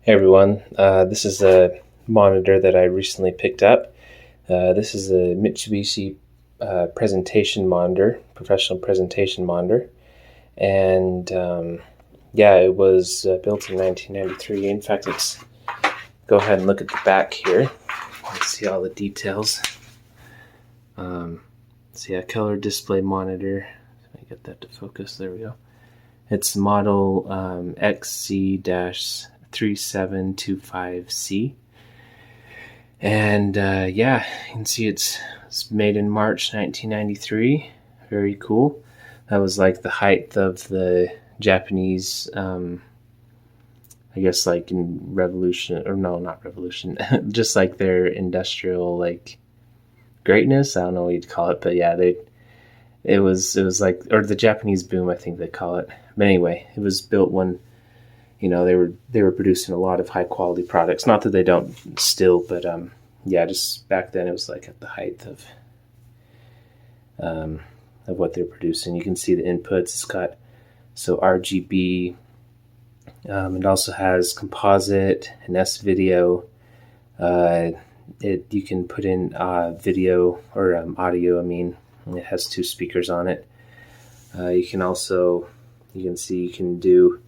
Hey everyone, this is a monitor that I recently picked up. This is a Mitsubishi presentation monitor, professional presentation monitor, and yeah, it was built in 1993. In fact, let's go ahead and look at the back here. Let's see all the details. So yeah, color display monitor. Let me get that to focus. There we go. It's model XC-3725C. And yeah, you can see it's made in March 1993. Very cool. That was like the height of the Japanese, I guess like in revolution, or no, not revolution, just like their industrial like greatness. I don't know what you'd call it, but yeah, it was like, or the Japanese boom, I think they call it. But anyway, it was built when, you know, they were producing a lot of high quality products. Not that they don't still, but yeah, just back then it was like at the height of what they're producing. You can see the inputs. It's got RGB. It also has composite and S video. You can put in video or audio. I mean, it has 2 speakers on it. You can also, you can see you can do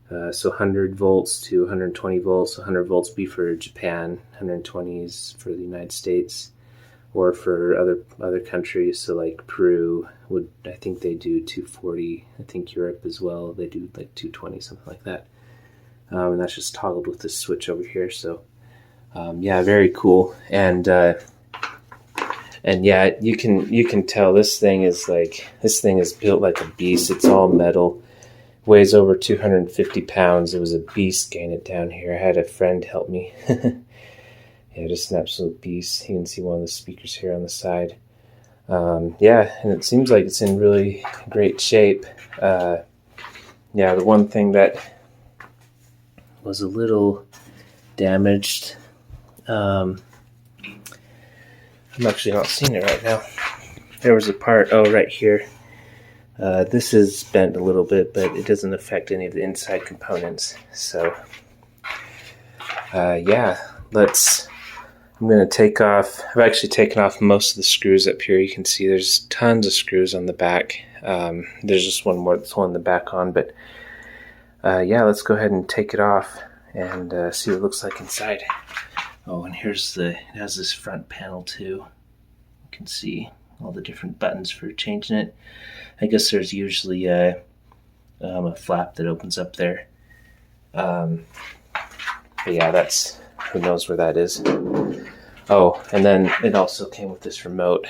100 volts to 120 volts. 100 volts be for Japan, 120 is for the United States, or for other countries. So like Peru would, I think they do 240. I think Europe as well, they do like 220, something like that. And that's just toggled with this switch over here. So yeah, very cool. And yeah, you can tell this thing is built like a beast. It's all metal. Weighs over 250 pounds. It was a beast getting it down here. I had a friend help me. Yeah, just an absolute beast. You can see one of the speakers here on the side. Yeah, and it seems like it's in really great shape. Yeah, the one thing that was a little damaged, I'm actually not seeing it right now. There was a part, right here. This is bent a little bit, but it doesn't affect any of the inside components. So, yeah, I'm going to take off. I've actually taken off most of the screws up here. You can see there's tons of screws on the back. There's just one more that's holding the back on, but yeah, let's go ahead and take it off and see what it looks like inside. Oh, and it has this front panel too. You can see all the different buttons for changing it. I guess there's usually a flap that opens up there. But yeah, who knows where that is. Oh, and then it also came with this remote.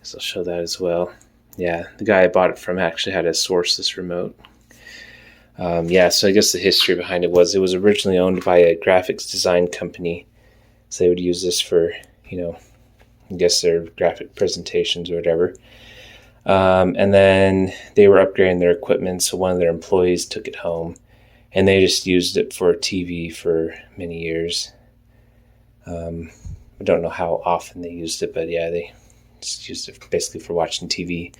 So I'll show that as well. Yeah, the guy I bought it from actually had to source this remote. Yeah, so I guess the history behind it was originally owned by a graphics design company. So they would use this for, you know, I guess their graphic presentations or whatever. And then they were upgrading their equipment, so one of their employees took it home, and they just used it for TV for many years. I don't know how often they used it, but yeah, they just used it basically for watching TV.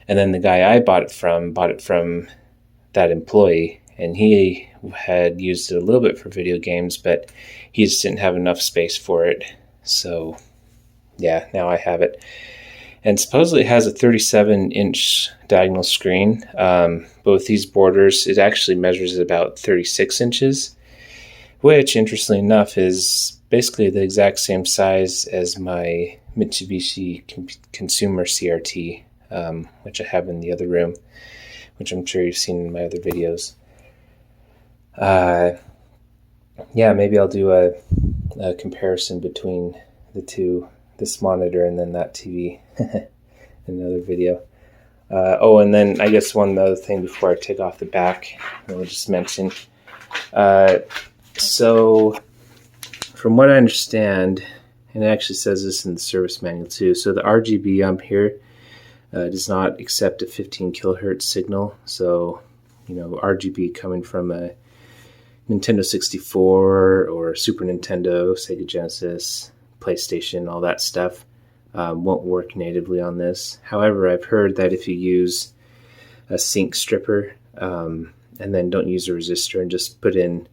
And then the guy I bought it from that employee, and he had used it a little bit for video games, but he just didn't have enough space for it. So yeah, now I have it. And supposedly it has a 37-inch diagonal screen. But with these borders, it actually measures about 36 inches, which, interestingly enough, is basically the exact same size as my Mitsubishi consumer CRT, which I have in the other room, which I'm sure you've seen in my other videos. Yeah, maybe I'll do a comparison between the two, this monitor and then that TV in another video. Oh, and then I guess one other thing before I take off the back, I'll just mention. So from what I understand, and it actually says this in the service manual too, so the RGB here does not accept a 15 kilohertz signal. So, you know, RGB coming from a Nintendo 64 or Super Nintendo, Sega Genesis, PlayStation, all that stuff won't work natively on this. However, I've heard that if you use a sync stripper and then don't use a resistor and just put in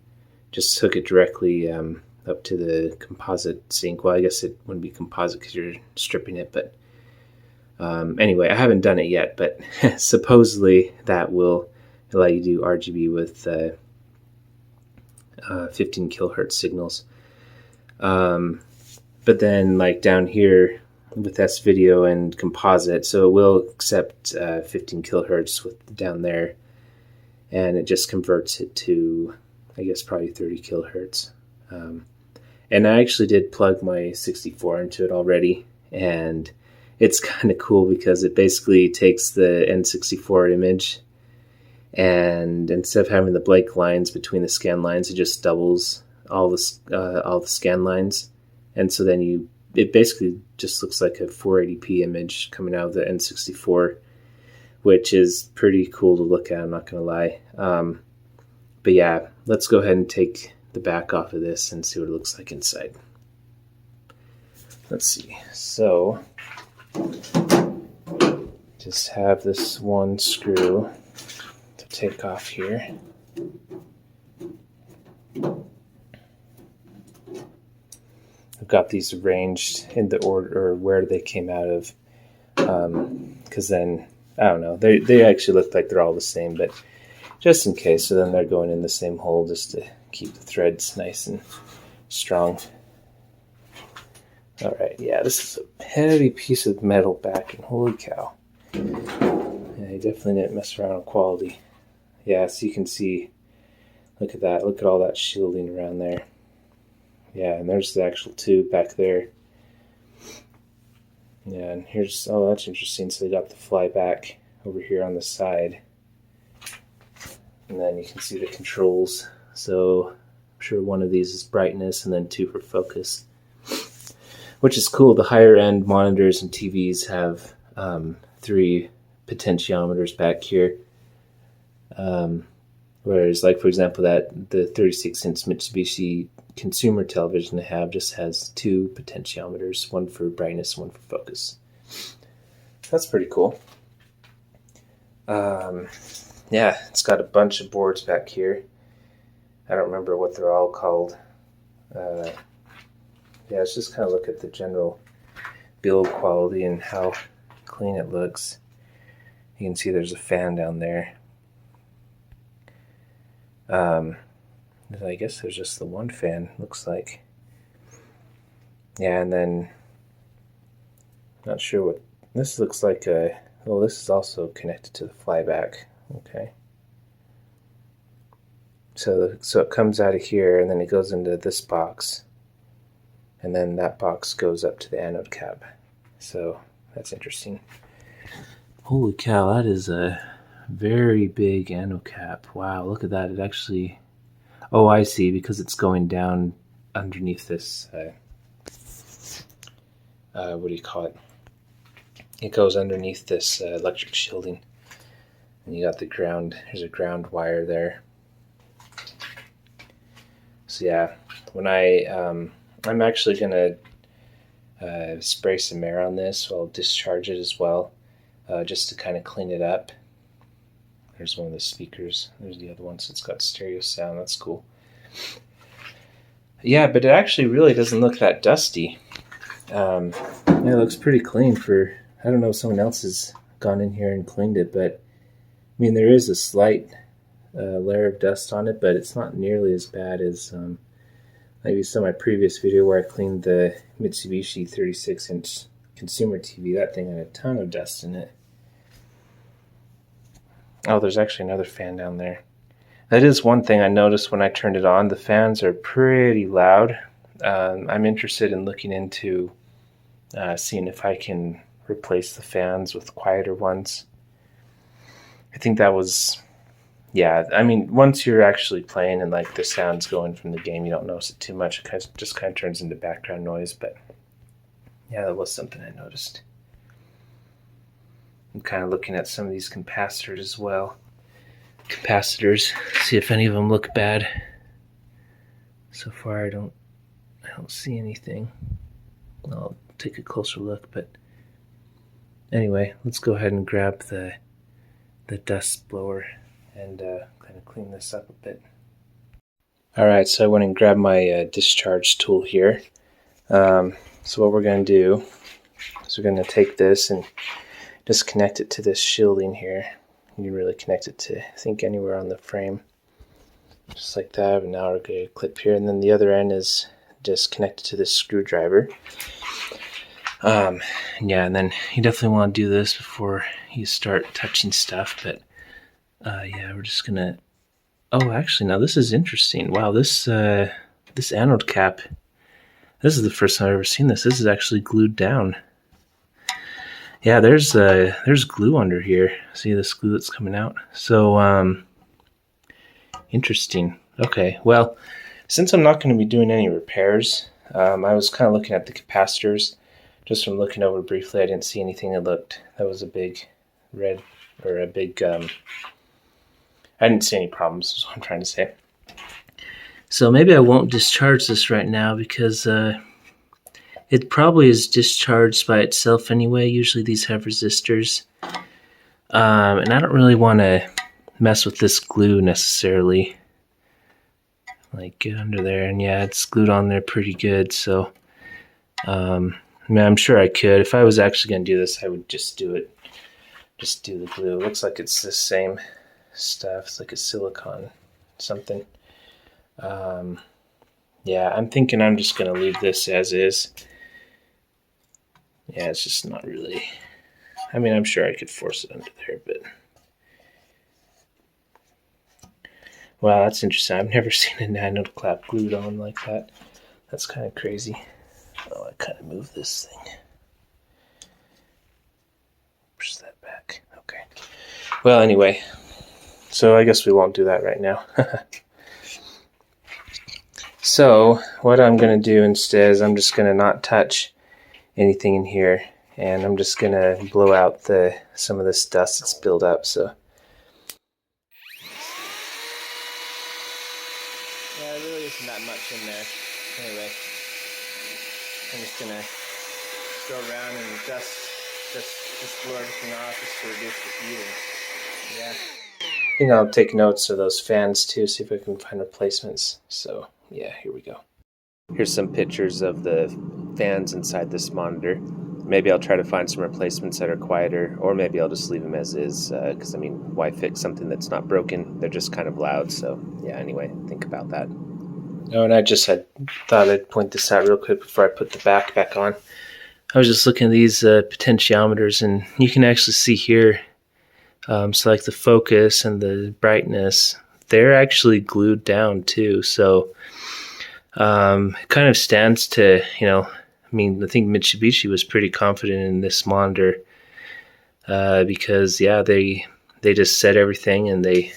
just hook it directly up to the composite sink. Well, I guess it wouldn't be composite because you're stripping it, but anyway, I haven't done it yet, but supposedly that will allow you to do RGB with 15 kilohertz signals. But then like down here with S video and composite, so it will accept 15 kilohertz with down there, and it just converts it to, I guess, probably 30 kilohertz. And I actually did plug my 64 into it already, and it's kind of cool because it basically takes the N64 image, and instead of having the blank lines between the scan lines, it just doubles all the scan lines, and so then it basically just looks like a 480p image coming out of the N64, which is pretty cool to look at, I'm not going to lie. But yeah, let's go ahead and take the back off of this and see what it looks like inside. Let's see. So, just have this one screw to take off here. I've got these arranged in the order or where they came out of, because then, I don't know, they actually look like they're all the same, but just in case, so then they're going in the same hole just to keep the threads nice and strong. Alright, yeah, this is a heavy piece of metal backing, holy cow. Yeah, I definitely didn't mess around with quality. Yeah, so you can see, look at that, look at all that shielding around there. Yeah, and there's the actual tube back there. Yeah, and here's, oh, that's interesting. So they got the flyback over here on the side. And then you can see the controls. So I'm sure one of these is brightness and then 2 for focus. Which is cool. The higher end monitors and TVs have 3 potentiometers back here. Whereas, like, for example, the 36-inch Mitsubishi consumer television I have just has 2 potentiometers, 1 for brightness, 1 for focus. That's pretty cool. Yeah, it's got a bunch of boards back here. I don't remember what they're all called. Yeah, let's just kind of look at the general build quality and how clean it looks. You can see there's a fan down there. I guess there's just the one fan, looks like. Yeah, and then, not sure what, this looks like a, well, this is also connected to the flyback. Okay. So it comes out of here, and then it goes into this box, and then that box goes up to the anode cap. So that's interesting. Holy cow, that is a very big anode cap. Wow, look at that. It actually, oh, I see, because it's going down underneath this, what do you call it? It goes underneath this electric shielding. And you got the ground, there's a ground wire there. So yeah, when I'm actually going to spray some air on this, so I'll discharge it as well, just to kind of clean it up. There's one of the speakers. There's the other one, so it's got stereo sound. That's cool. Yeah, but it actually really doesn't look that dusty. Yeah, it looks pretty clean for, I don't know if someone else has gone in here and cleaned it, but I mean, there is a slight layer of dust on it, but it's not nearly as bad as like you saw my previous video where I cleaned the Mitsubishi 36-inch consumer TV. That thing had a ton of dust in it. Oh, there's actually another fan down there. That is one thing I noticed when I turned it on. The fans are pretty loud. I'm interested in looking into seeing if I can replace the fans with quieter ones. I think that was, yeah, I mean, once you're actually playing and like the sound's going from the game, you don't notice it too much. It just kind of turns into background noise, but yeah, that was something I noticed. I'm kind of looking at some of these capacitors as well. Capacitors, see if any of them look bad. So far I don't see anything. I'll take a closer look, but anyway, let's go ahead and grab the dust blower and kind of clean this up a bit. Alright, so I went and grabbed my discharge tool here. So what we're going to do is we're going to take this and just connect it to this shielding here. You can really connect it to, I think, anywhere on the frame. Just like that, and now we're going to clip here. And then the other end is just connected to this screwdriver. Yeah, and then you definitely want to do this before you start touching stuff. But yeah, we're just going to... Oh, actually, now this is interesting. Wow, this anode cap, this is the first time I've ever seen this. This is actually glued down. Yeah, there's glue under here. See this glue that's coming out? So, interesting. Okay, well, since I'm not going to be doing any repairs, I was kind of looking at the capacitors. Just from looking over briefly, I didn't see anything that was a big red, or a big... I didn't see any problems, is what I'm trying to say. So maybe I won't discharge this right now because it probably is discharged by itself anyway. Usually these have resistors. And I don't really want to mess with this glue necessarily. Like, get under there. And yeah, it's glued on there pretty good. So, I mean, I'm sure I could. If I was actually going to do this, I would just do it. Just do the glue. It looks like it's the same stuff. It's like a silicone something. Yeah, I'm thinking I'm just going to leave this as is. Yeah, it's just not really... I mean, I'm sure I could force it under there, but... Wow, that's interesting. I've never seen an anode cap glued on like that. That's kind of crazy. Oh, I kind of moved this thing. Push that back. Okay. Well, anyway... So I guess we won't do that right now. So what I'm going to do instead is I'm just going to not touch anything in here, and I'm just going to blow out some of this dust that's built up. So yeah, there really isn't that much in there. Anyway, I'm just going to go around and just blow everything off just to reduce the heat. And yeah. I think I'll take notes of those fans too, see if I can find replacements. So yeah, here we go. Here's some pictures of the fans inside this monitor. Maybe I'll try to find some replacements that are quieter, or maybe I'll just leave them as is, because I mean, why fix something that's not broken? They're just kind of loud, so yeah, anyway, think about that. Oh, and I thought I'd point this out real quick before I put the back on. I was just looking at these potentiometers, and you can actually see here, so like the focus and the brightness, they're actually glued down too. So it kind of stands to, I mean, I think Mitsubishi was pretty confident in this monitor because, yeah, they just set everything and they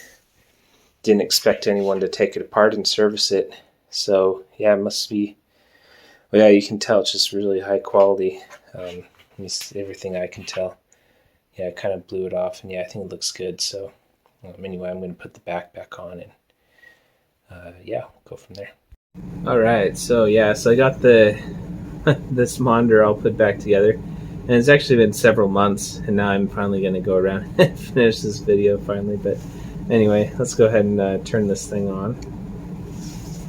didn't expect anyone to take it apart and service it. So, yeah, it must be, well, yeah, you can tell it's just really high quality, everything I can tell. Yeah, I kind of blew it off, and yeah, I think it looks good. So anyway, I'm going to put the back on, and yeah, we'll go from there. All right, so yeah, so I got this monitor all put back together, and it's actually been several months, and now I'm finally going to go around and finish this video finally. But anyway, let's go ahead and turn this thing on.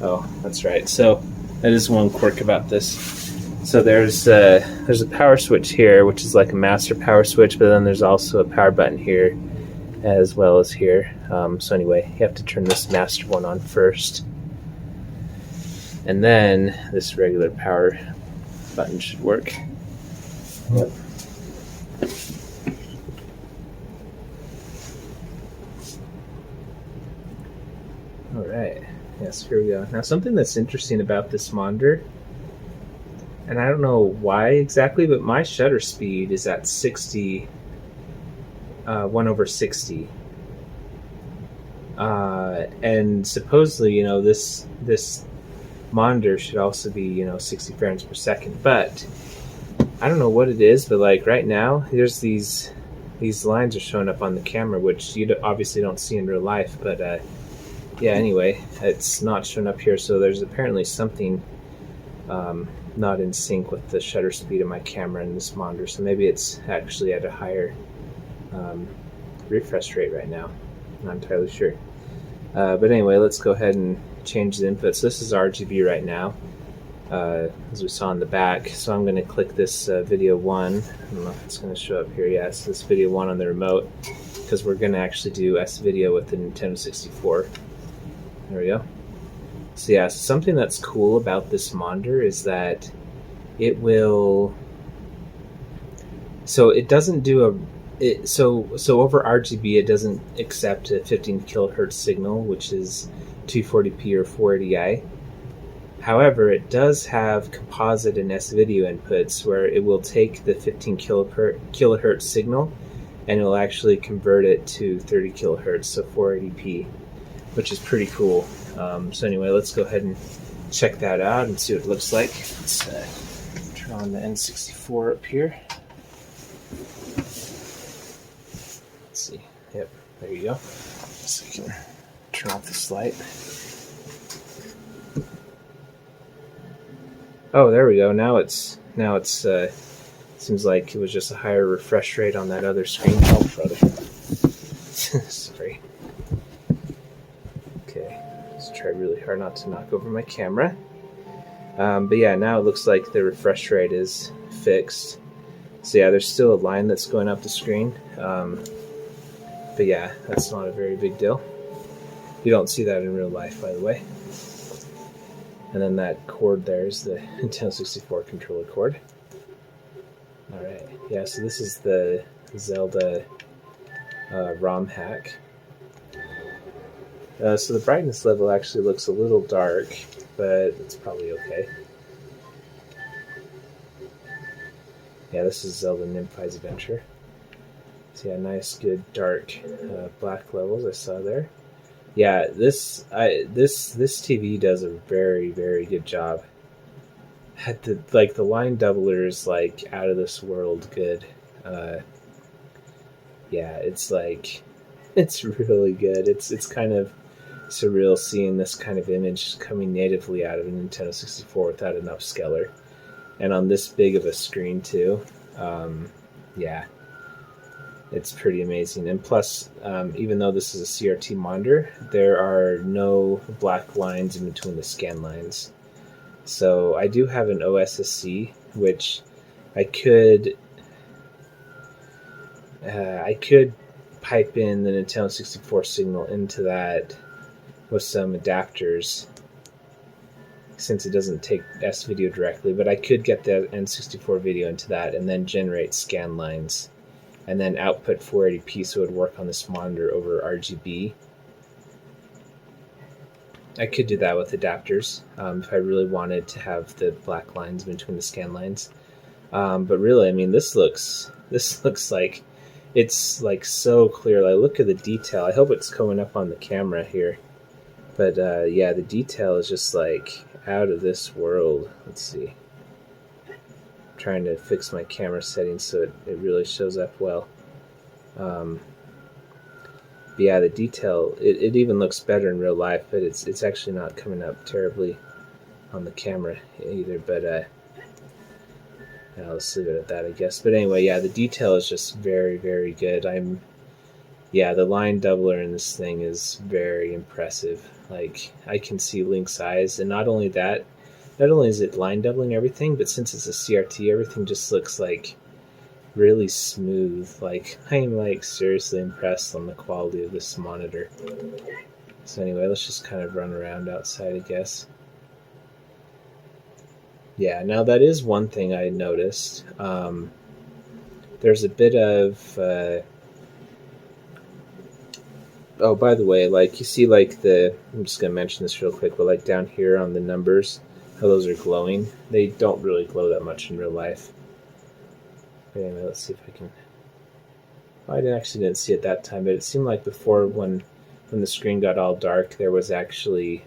Oh, that's right. So that is one quirk about this. So there's a power switch here, which is like a master power switch, but then there's also a power button here as well as here. So anyway, you have to turn this master one on first. And then this regular power button should work. Yep. All right, yes, here we go. Now something that's interesting about this monitor, and I don't know why exactly, but my shutter speed is at 60, 1/60. And supposedly, this monitor should also be, 60 frames per second. But I don't know what it is, but like right now, there's these lines are showing up on the camera, which you obviously don't see in real life. But yeah, anyway, it's not showing up here. So there's apparently something not in sync with the shutter speed of my camera and this monitor, so maybe it's actually at a higher refresh rate right now. Not entirely sure. But anyway, let's go ahead and change the inputs. This is RGB right now, as we saw in the back. So I'm going to click this video 1. I don't know if it's going to show up here. Yes, this video 1 on the remote, because we're going to actually do S-Video with the Nintendo 64. There we go. So yeah, something that's cool about this monitor is that it will... So it doesn't do so over RGB it doesn't accept a 15 kilohertz signal, which is 240p or 480i. However, it does have composite and S-Video inputs where it will take the 15 kilohertz signal and it will actually convert it to 30 kilohertz, so 480p, which is pretty cool. So anyway, let's go ahead and check that out and see what it looks like. Let's turn on the N64 up here. Let's see. Yep, there you go. So you can turn off this light. Oh, there we go. Now it's seems like it was just a higher refresh rate on that other screen. Oh, brother. Sorry. Okay, let's try really hard not to knock over my camera. But yeah, now it looks like the refresh rate is fixed. So yeah, there's still a line that's going up the screen. But yeah, that's not a very big deal. You don't see that in real life, by the way. And then that cord there is the Nintendo 64 controller cord. Alright, yeah, so this is the Zelda ROM hack. So the brightness level actually looks a little dark, but it's probably okay. Yeah, this is Zelda Nymphi's Adventure. So yeah, nice, good, dark, black levels I saw there. Yeah, this TV does a very, very good job. Had the line doubler is like out of this world good. Yeah, it's really good. It's kind of surreal seeing this kind of image coming natively out of a Nintendo 64 without an upscaler, and on this big of a screen too. Yeah. It's pretty amazing. And plus, even though this is a CRT monitor, there are no black lines in between the scan lines. So I do have an OSSC, which I could pipe in the Nintendo 64 signal into that with some adapters, since it doesn't take S-Video directly. But I could get the N64 video into that and then generate scan lines, and then output 480p so it would work on this monitor over RGB. I could do that with adapters if I really wanted to have the black lines between the scan lines. But really, I mean, this looks like it's like so clear. Like, look at the detail. I hope it's coming up on the camera here. But yeah, the detail is just like out of this world. Let's see. Trying to fix my camera settings so it really shows up well. But yeah, the detail, it even looks better in real life, but it's actually not coming up terribly on the camera either. But yeah, let's leave it at that, I guess. But anyway, yeah, the detail is just very, very good. Yeah, the line doubler in this thing is very impressive. Like, I can see Link's eyes, and not only that, not only is it line doubling everything, but since it's a CRT, everything just looks like really smooth. Like, I'm like seriously impressed on the quality of this monitor. So anyway, let's just kind of run around outside, I guess. Yeah, now that is one thing I noticed. There's a bit of oh, by the way, like, you see, like, I'm just gonna mention this real quick, but like down here on the numbers, how those are glowing. They don't really glow that much in real life. But anyway, let's see if I can... I actually didn't see it that time, but it seemed like before, when the screen got all dark, there was actually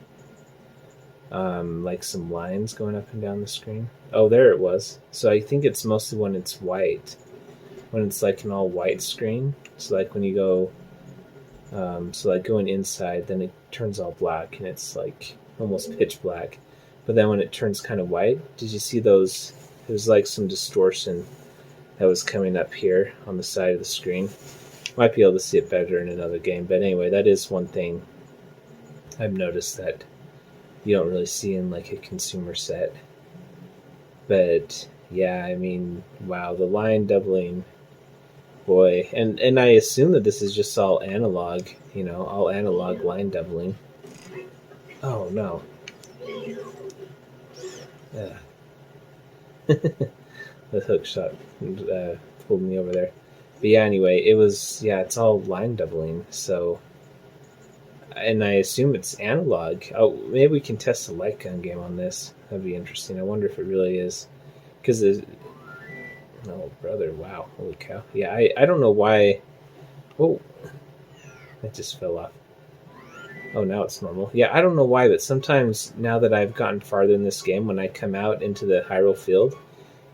like some lines going up and down the screen. Oh, there it was. So I think it's mostly when it's white. When it's like an all white screen. So like when you go... so like going inside, then it turns all black, and it's like almost pitch black. But then when it turns kind of white, did you see those? There's like some distortion that was coming up here on the side of the screen. Might be able to see it better in another game, but anyway, that is one thing I've noticed, that you don't really see in like a consumer set. But yeah, I mean, wow, the line doubling, boy. And I assume that this is just all analog, all analog line doubling. Oh no. Yeah. The hook shot pulled me over there. But yeah, anyway, it's all line doubling. So, and I assume it's analog. Oh, maybe we can test a light gun game on this. That'd be interesting. I wonder if it really is. Because, oh, brother, wow. Holy cow. Yeah, I don't know why. Oh, it just fell off. Oh, now it's normal. Yeah, I don't know why, but sometimes now that I've gotten farther in this game, when I come out into the Hyrule field,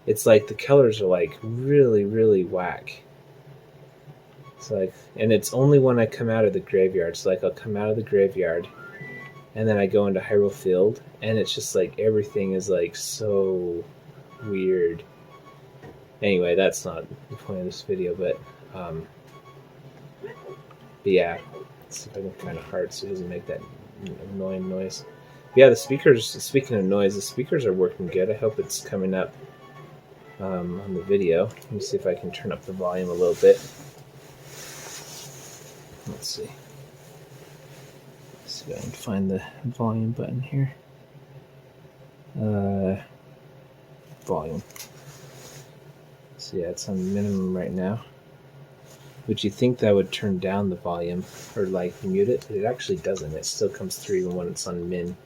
it's like the colors are like really, really whack. It's like, and it's only when I come out of the graveyard. So like I'll come out of the graveyard, and then I go into Hyrule Field, and it's just like everything is like so weird. Anyway, that's not the point of this video, but yeah, let's see if I can find a heart so it doesn't make that annoying noise. But yeah, the speakers. Speaking of noise, the speakers are working good. I hope it's coming up on the video. Let me see if I can turn up the volume a little bit. Let's see. See if I can find the volume button here. Volume. So yeah, it's on minimum right now. Would you think that would turn down the volume or like mute it? But it actually doesn't. It still comes through even when it's on min,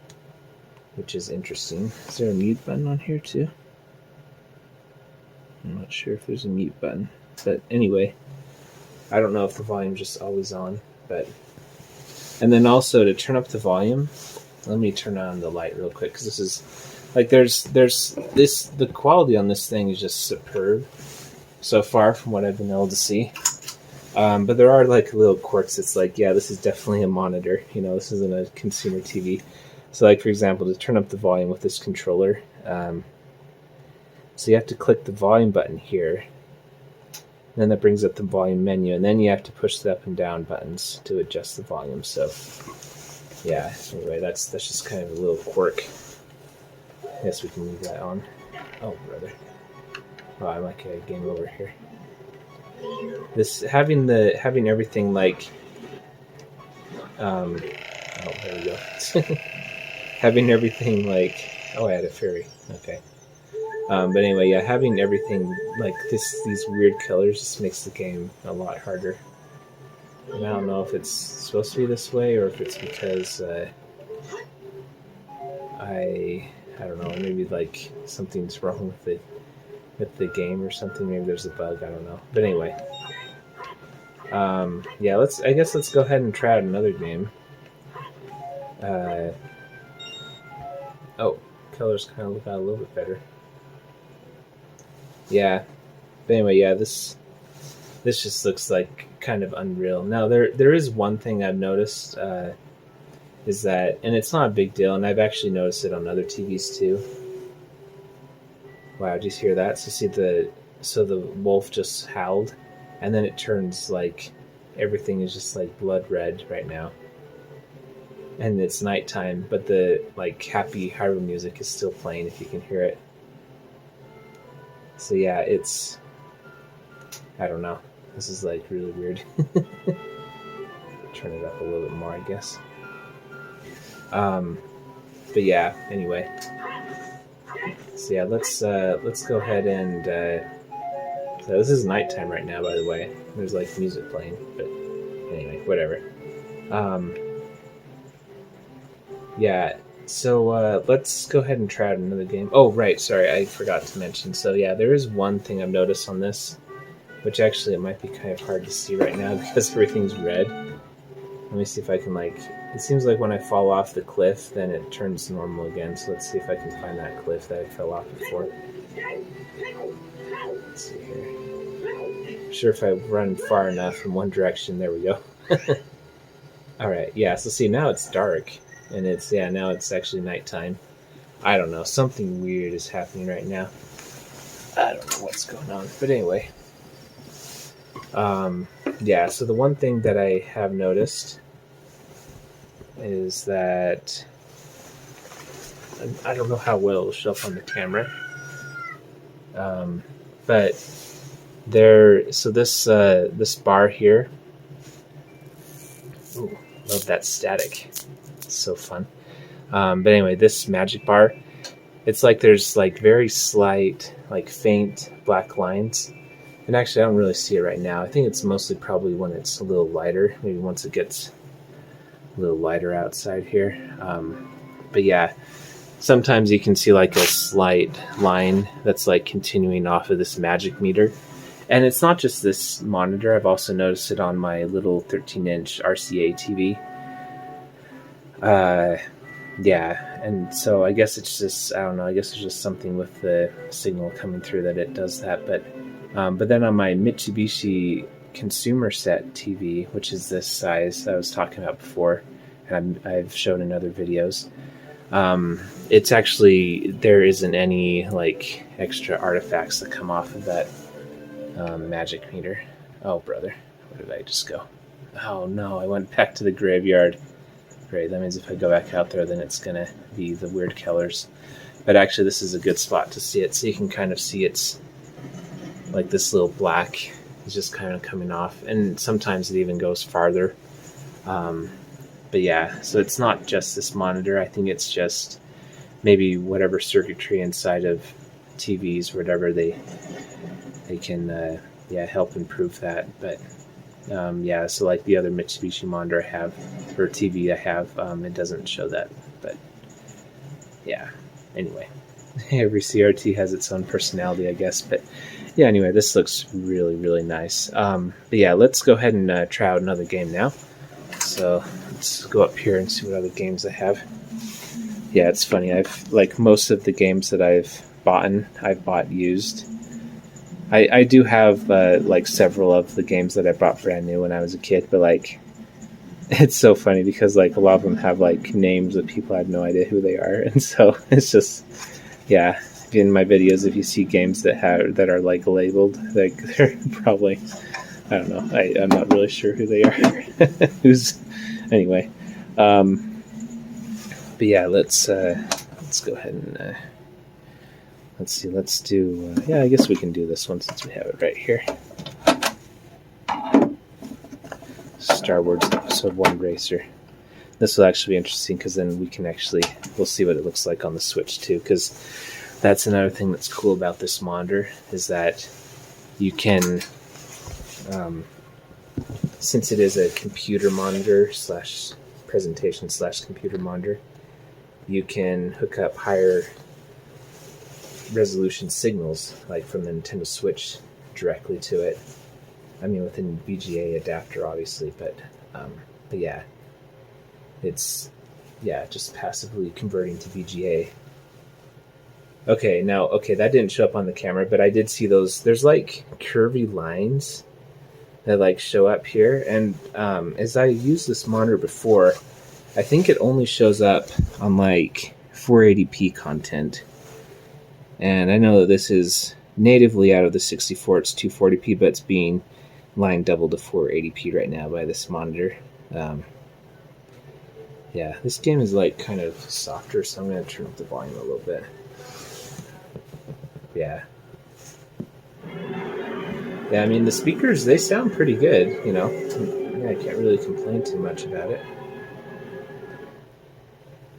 which is interesting. Is there a mute button on here too? I'm not sure if there's a mute button. But anyway, I don't know if the volume's just always on. But and then also to turn up the volume, let me turn on the light real quick because this is like there's this the quality on this thing is just superb so far from what I've been able to see. But there are like little quirks. It's like, yeah, this is definitely a monitor. This isn't a consumer TV. So like, for example, to turn up the volume with this controller, so you have to click the volume button here. And then that brings up the volume menu. And then you have to push the up and down buttons to adjust the volume. So yeah, anyway, that's just kind of a little quirk. I guess we can leave that on. Oh, brother. Oh, I might get a game over here. This having everything like oh, there we go. Having everything like, oh, I had a fairy. Okay. But anyway, yeah, having everything like these weird colors just makes the game a lot harder. And I don't know if it's supposed to be this way or if it's because I don't know, maybe like something's wrong with the game or something. Maybe there's a bug. I don't know. But anyway, yeah, let's go ahead and try out another game. Oh, colors kind of got a little bit better. Yeah, but anyway, yeah, this just looks like kind of unreal. Now there is one thing I've noticed is that, and it's not a big deal, and I've actually noticed it on other TVs too. Wow, did you hear that? So the wolf just howled, and then it turns like everything is just like blood red right now. And it's nighttime, but the like happy Hyrule music is still playing if you can hear it. So yeah, it's, I don't know. This is like really weird. Turn it up a little bit more, I guess. But yeah, anyway. So yeah, let's go ahead and so this is nighttime right now, by the way. There's like music playing, but anyway, whatever. Yeah, so let's go ahead and try out another game. Oh, right, sorry, I forgot to mention. So yeah, there is one thing I've noticed on this, which actually it might be kind of hard to see right now because everything's red. Let me see if I can like, it seems like when I fall off the cliff, then it turns normal again. So let's see if I can find that cliff that I fell off before. Let's see here. I'm sure if I run far enough in one direction, there we go. Alright, yeah, so see, now it's dark. And it's, yeah, now it's actually nighttime. I don't know, something weird is happening right now. I don't know what's going on. But anyway. Yeah, so the one thing that I have noticed is that I don't know how well it'll show up on the camera. But so this bar here, ooh, love that static. It's so fun. But anyway, this magic bar, it's like there's like very slight, like faint black lines. And actually, I don't really see it right now. I think it's mostly probably when it's a little lighter. Maybe once it gets a little lighter outside here. But yeah, sometimes you can see like a slight line that's like continuing off of this magic meter. And it's not just this monitor. I've also noticed it on my little 13-inch RCA TV. Yeah, and so I guess it's just, I don't know, I guess it's just something with the signal coming through that it does that. But then on my Mitsubishi consumer set TV, which is this size that I was talking about before, and I've shown in other videos, it's actually, there isn't any like extra artifacts that come off of that magic meter. Oh, brother, where did I just go? Oh no, I went back to the graveyard. Great, that means if I go back out there, then it's gonna be the weird colors. But actually, this is a good spot to see it, so you can kind of see it's like this little black is just kind of coming off, and sometimes it even goes farther. But yeah, so it's not just this monitor. I think it's just maybe whatever circuitry inside of TVs, whatever they can help improve that. But yeah, so like the other Mitsubishi monitor I have, or TV I have, it doesn't show that. But yeah, anyway, every CRT has its own personality, I guess. But yeah, anyway, this looks really, really nice. But yeah, let's go ahead and try out another game now. So let's go up here and see what other games I have. Yeah, it's funny. I've like most of the games that I've bought used. I do have like several of the games that I bought brand new when I was a kid, but like it's so funny because like a lot of them have like names of people I have no idea who they are, and so it's just, yeah. In my videos, if you see games that are like labeled, like they're probably, I don't know, I'm not really sure who they are. Anyway, but yeah, let's go ahead and let's see. Let's do yeah. I guess we can do this one since we have it right here. Star Wars Episode 1 Racer. This will actually be interesting because then we'll see what it looks like on the Switch too. Because that's another thing that's cool about this monitor is that you can, since it is a computer monitor / presentation / computer monitor, you can hook up higher resolution signals like from the Nintendo Switch directly to it. I mean, with a VGA adapter, obviously, but yeah, it's just passively converting to VGA. Okay, that didn't show up on the camera, but I did see those. There's like curvy lines that like show up here, and as I used this monitor before, I think it only shows up on like 480p content. And I know that this is natively out of the 64, it's 240p, but it's being line doubled to 480p right now by this monitor. Yeah, this game is like kind of softer, so I'm going to turn up the volume a little bit. Yeah. Yeah, I mean, the speakers, they sound pretty good, you know. Yeah, I can't really complain too much about it.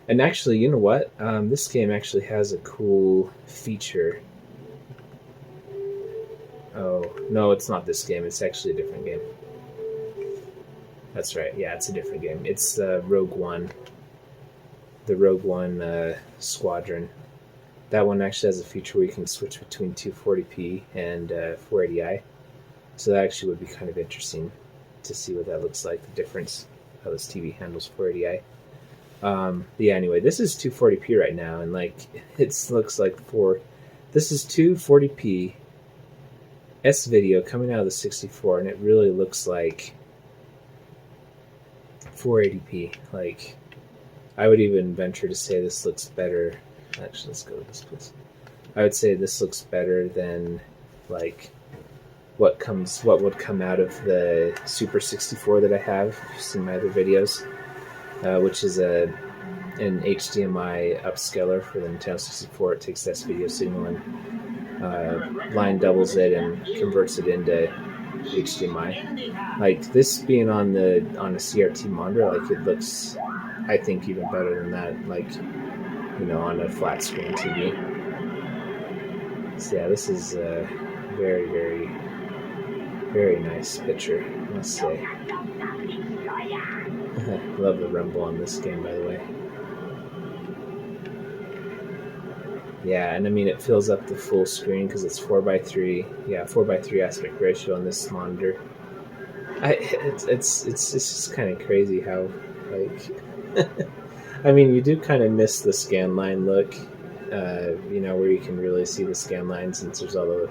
And actually, you know what? This game actually has a cool feature. Oh, no, it's not this game. It's actually a different game. That's right. Yeah, it's a different game. It's Rogue One. The Rogue One Squadron. That one actually has a feature where you can switch between 240p and 480i. So that actually would be kind of interesting to see what that looks like, the difference, how this TV handles 480i. Yeah, anyway, this is 240p right now, and like it looks like this is 240p S video coming out of the 64, and it really looks like 480p. Like, I would even venture to say this looks better. Actually, let's go to this place. I would say this looks better than like what would come out of the Super 64 that I have. If you've seen my other videos, which is a an HDMI upscaler for the Nintendo 64. It takes this video signal and line doubles it and converts it into HDMI. Like this being on a CRT monitor, like it looks, I think, even better than that. Like, you know, on a flat screen TV. So yeah, this is a very, very, very nice picture, I must say. Love the rumble on this game, by the way. Yeah, and I mean, it fills up the full screen because it's 4:3. Yeah, 4:3 aspect ratio on this monitor. It's just kind of crazy how, like, I mean, you do kind of miss the scan line look, you know, where you can really see the scan line since there's all the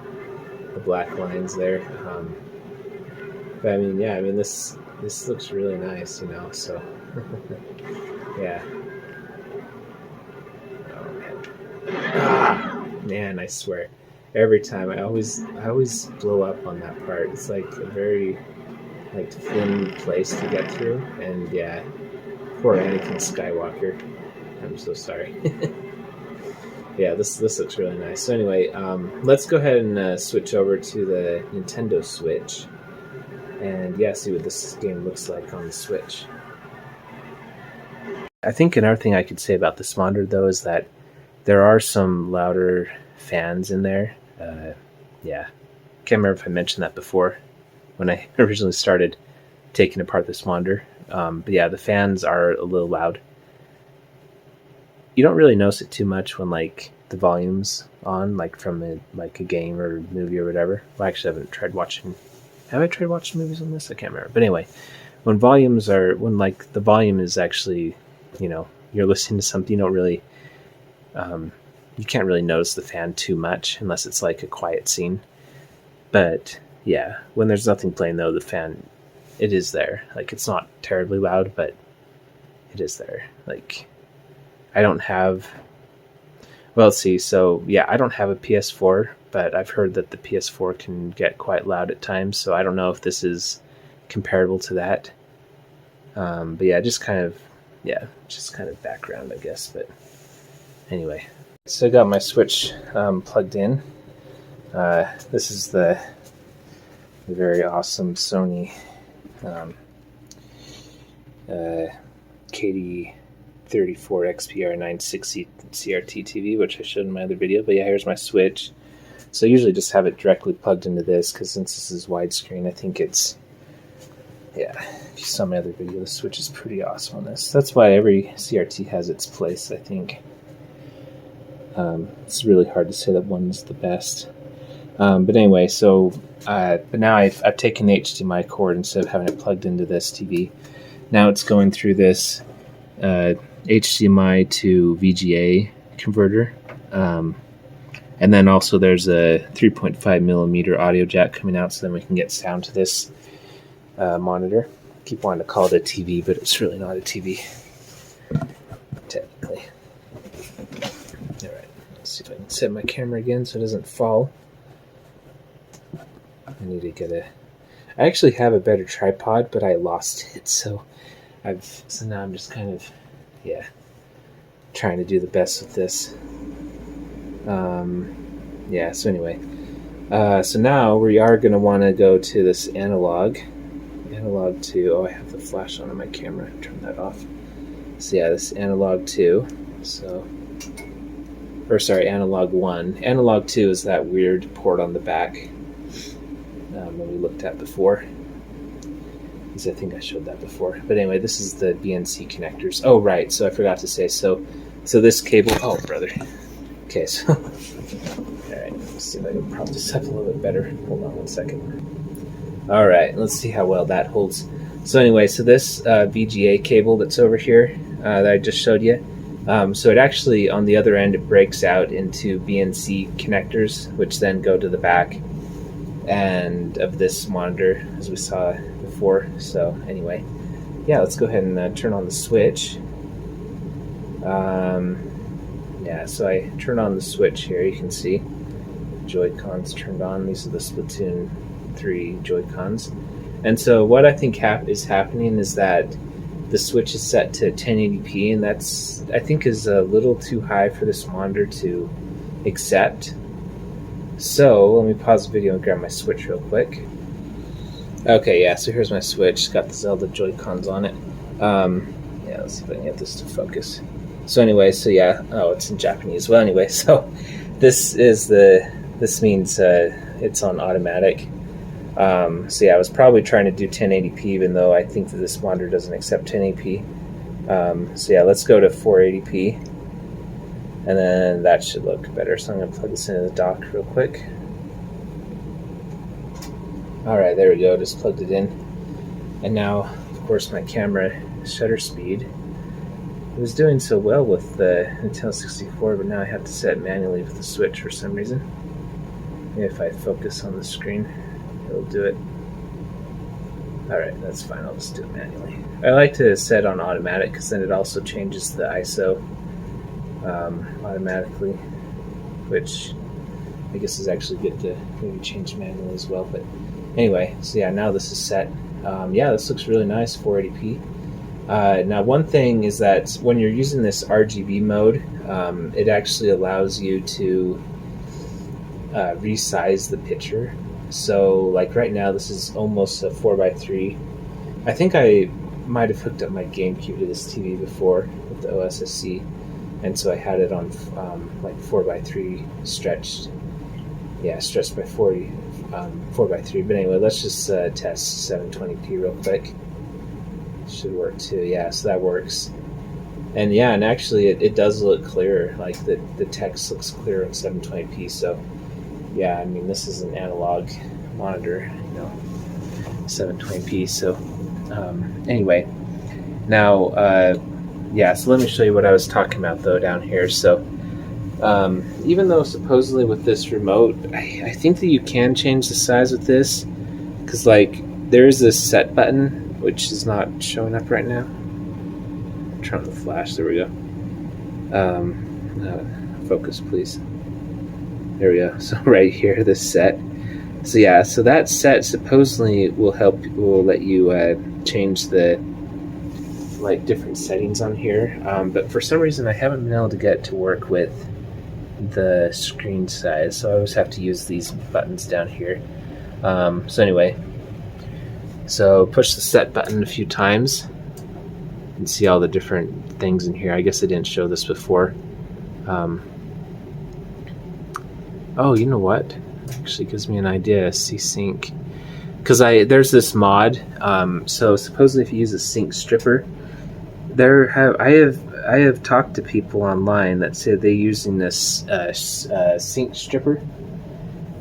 black lines there. But I mean, yeah, I mean, this looks really nice, you know, so, yeah. Man, I swear, every time I always blow up on that part. It's like a very like thin place to get through, and yeah, poor Anakin Skywalker. I'm so sorry. Yeah, this looks really nice. So anyway, let's go ahead and switch over to the Nintendo Switch, and yeah, see what this game looks like on the Switch. I think another thing I could say about this monitor though is that there are some louder fans in there. Yeah, can't remember if I mentioned that before when I originally started taking apart this monitor. But yeah, the fans are a little loud. You don't really notice it too much when like the volume's on, like from a game or movie or whatever. Well, actually, I haven't tried watching. Have I tried watching movies on this? I can't remember. But anyway, when like the volume is actually, you know, you're listening to something, you don't really. You can't really notice the fan too much unless it's like a quiet scene. But yeah, when there's nothing playing though, the fan, it is there. Like it's not terribly loud, but it is there. Like I don't have, well, let's see. So yeah, I don't have a PS4, but I've heard that the PS4 can get quite loud at times. So I don't know if this is comparable to that. But yeah, just kind of background, I guess. But anyway, so I got my Switch plugged in. This is the very awesome Sony KD34XPR 960 CRT TV, which I showed in my other video. But yeah, here's my Switch. So I usually just have it directly plugged into this because since this is widescreen, I think it's, yeah, if you saw my other video, the Switch is pretty awesome on this. That's why every CRT has its place, I think. It's really hard to say that one's the best. But anyway, so but now I've taken the HDMI cord instead of having it plugged into this TV. Now it's going through this HDMI to VGA converter. And then also there's a 3.5 millimeter audio jack coming out, so then we can get sound to this monitor. I keep wanting to call it a TV, but it's really not a TV, technically. Alright, let's see if I can set my camera again so it doesn't fall. I need to get I actually have a better tripod, but I lost it, so now I'm just kind of, yeah, trying to do the best with this. Yeah, so anyway, so now we are going to want to go to this analog to, oh, I have the flash on my camera, turn that off. So yeah, this analog 2, so, or sorry, analog 1. Analog 2 is that weird port on the back that we looked at before. Because I think I showed that before. But anyway, this is the BNC connectors. Oh, right, so I forgot to say, so this cable, oh, brother. Okay, so, alright, let's see if I can prop this up a little bit better. Hold on one second. Alright, let's see how well that holds. So anyway, so this VGA cable that's over here that I just showed you, so it actually, on the other end, it breaks out into BNC connectors, which then go to the back and of this monitor, as we saw before. So anyway, yeah, let's go ahead and turn on the Switch. Yeah, so I turn on the Switch here, you can see Joy-Cons turned on. These are the Splatoon 3 Joy-Cons. And so what I think is happening is that the switch is set to 1080p, and that's, I think, is a little too high for this monitor to accept. So let me pause the video and grab my switch real quick. Okay, yeah, so here's my switch. It's got the Zelda Joy-Cons on it. Yeah, let's see if I can get this to focus. So anyway, so yeah, oh, it's in Japanese. Well, anyway, so this means it's on automatic. So yeah, I was probably trying to do 1080p, even though I think that this monitor doesn't accept 1080p. So yeah, let's go to 480p, and then that should look better. So I'm going to plug this into the dock real quick. Alright, there we go, just plugged it in. And now, of course, my camera shutter speed. It was doing so well with the Nintendo 64, but now I have to set it manually with the Switch for some reason. Maybe if I focus on the screen, it'll do it. Alright, that's fine, I'll just do it manually. I like to set on automatic, because then it also changes the ISO automatically, which I guess is actually good to maybe change manually as well. But anyway, so yeah, now this is set. Yeah, this looks really nice, 480p. Now, one thing is that when you're using this RGB mode, it actually allows you to resize the picture. So, like right now, this is almost a 4:3. I think I might have hooked up my GameCube to this TV before with the OSSC, and so I had it on like 4:3 stretched. Yeah, stretched by 4:3. But anyway, let's just test 720p real quick. Should work too. Yeah, so that works. And yeah, and actually it does look clearer. Like the text looks clearer in 720p. So yeah, I mean, this is an analog monitor, 720p. So anyway, now yeah, so let me show you what I was talking about though down here. So even though supposedly with this remote, I think that you can change the size with this, because like there's this set button which is not showing up right now. Turn on the flash. There we go. Focus, please. There we go. So right here, this set. So yeah, so that set supposedly will let you change the like different settings on here. But for some reason, I haven't been able to get it to work with the screen size, so I always have to use these buttons down here. So anyway, so push the set button a few times and see all the different things in here. I guess I didn't show this before. Oh, you know what? Actually gives me an idea. C-Sync, because there's this mod. So supposedly, if you use a sync stripper, I have talked to people online that say they're using this sync stripper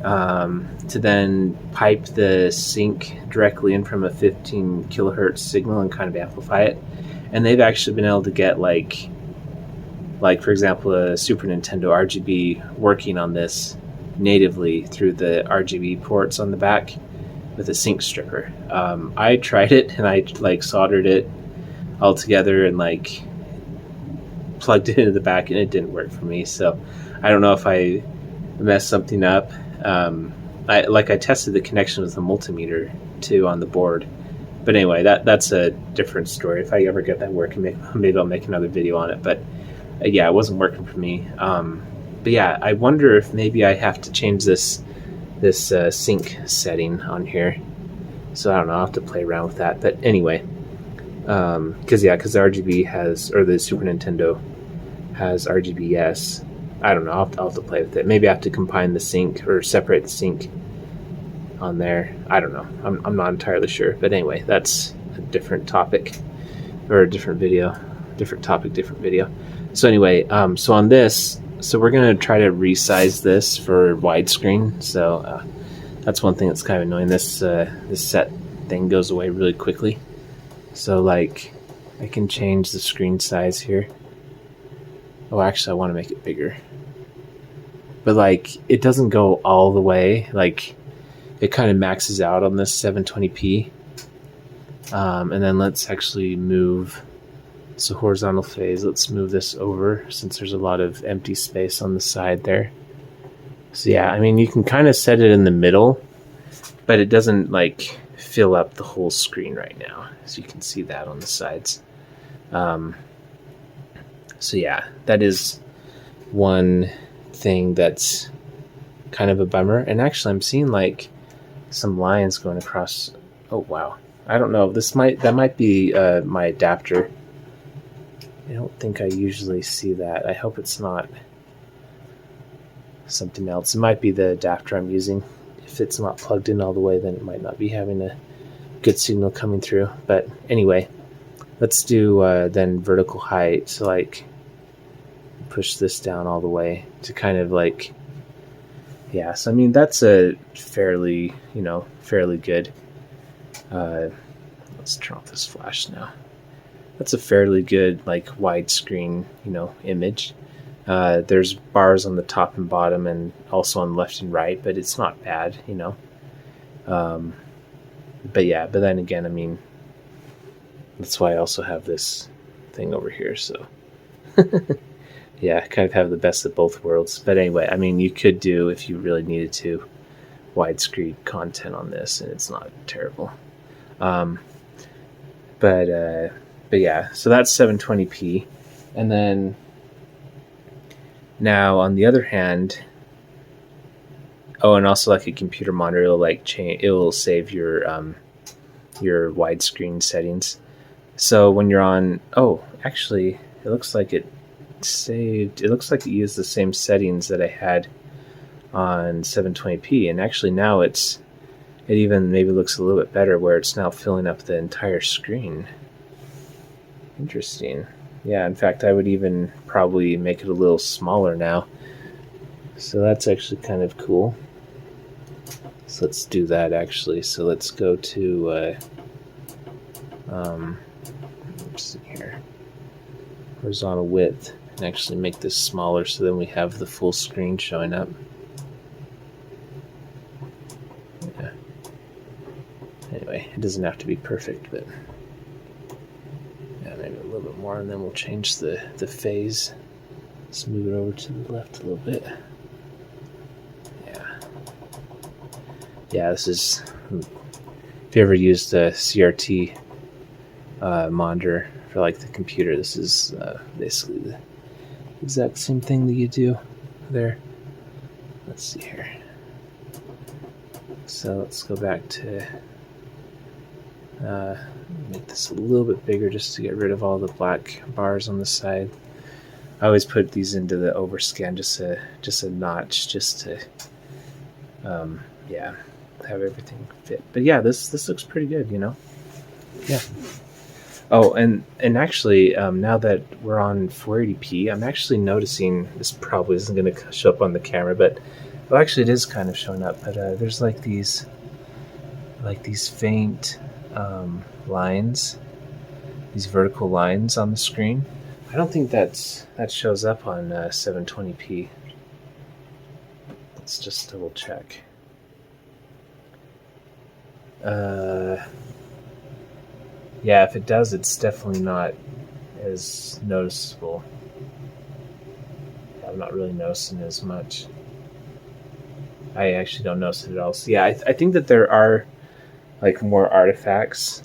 to then pipe the sync directly in from a 15 kilohertz signal and kind of amplify it. And they've actually been able to get like for example, a Super Nintendo RGB working on this natively through the RGB ports on the back with a sync stripper. I tried it and I like soldered it all together and like plugged it into the back, and it didn't work for me. So I don't know if I messed something up. I tested the connection with the multimeter too on the board, but anyway, that's a different story. If I ever get that working, maybe I'll make another video on it. But yeah, it wasn't working for me. But yeah, I wonder if maybe I have to change this sync setting on here. So I don't know. I'll have to play around with that. But anyway, because the RGB has, or the Super Nintendo has RGBS. I don't know. I'll have to play with it. Maybe I have to combine the sync or separate the sync on there. I don't know. I'm not entirely sure. But anyway, that's a different topic or a different video. Different topic, different video. So anyway, so on this, so we're going to try to resize this for widescreen. So that's one thing that's kind of annoying. This set thing goes away really quickly. So like I can change the screen size here. Oh, actually I want to make it bigger. But like it doesn't go all the way. Like it kind of maxes out on this 720p. And then let's actually move. So horizontal phase, let's move this over since there's a lot of empty space on the side there. So yeah, I mean, you can kind of set it in the middle, but it doesn't like fill up the whole screen right now. So you can see that on the sides. So yeah, that is one thing that's kind of a bummer. And actually, I'm seeing like some lines going across. Oh wow, I don't know. That might be my adapter. I don't think I usually see that. I hope it's not something else. It might be the adapter I'm using. If it's not plugged in all the way, then it might not be having a good signal coming through. But anyway, let's do then vertical height. So like push this down all the way to kind of like, yeah. So I mean that's a fairly good. Let's turn off this flash now. That's a fairly good like widescreen image. There's bars on the top and bottom and also on left and right, but it's not bad, but yeah, but then again, I mean, that's why I also have this thing over here. So yeah, kind of have the best of both worlds. But anyway, I mean, you could do, if you really needed to, widescreen content on this, and it's not terrible. But yeah, so that's 720p. And then now on the other hand, and also like a computer monitor, it'll save your widescreen settings. So when you're on, actually, it looks like it used the same settings that I had on 720p, and actually now it even maybe looks a little bit better, where it's now filling up the entire screen. Interesting. Yeah, in fact, I would even probably make it a little smaller now. So that's actually kind of cool. So let's do that actually. So let's go to let's see here, horizontal width, and actually make this smaller so then we have the full screen showing up. Yeah. Anyway, it doesn't have to be perfect, but yeah, maybe a little bit more, and then we'll change the phase. Let's move it over to the left a little bit. Yeah, this is, if you ever used a CRT monitor for like the computer, this is basically the exact same thing that you do there. Let's see here. So let's go back to make this a little bit bigger just to get rid of all the black bars on the side. I always put these into the overscan just a notch, just to have everything fit. But yeah, this looks pretty good, Yeah. Oh, and actually, now that we're on 480p, I'm actually noticing, this probably isn't going to show up on the camera, but actually it is kind of showing up. But there's like these faint lines, these vertical lines on the screen. I don't think that shows up on 720p. Let's just double check. Yeah, if it does, it's definitely not as noticeable. I'm not really noticing as much. I actually don't notice it at all. So yeah, I think that there are like more artifacts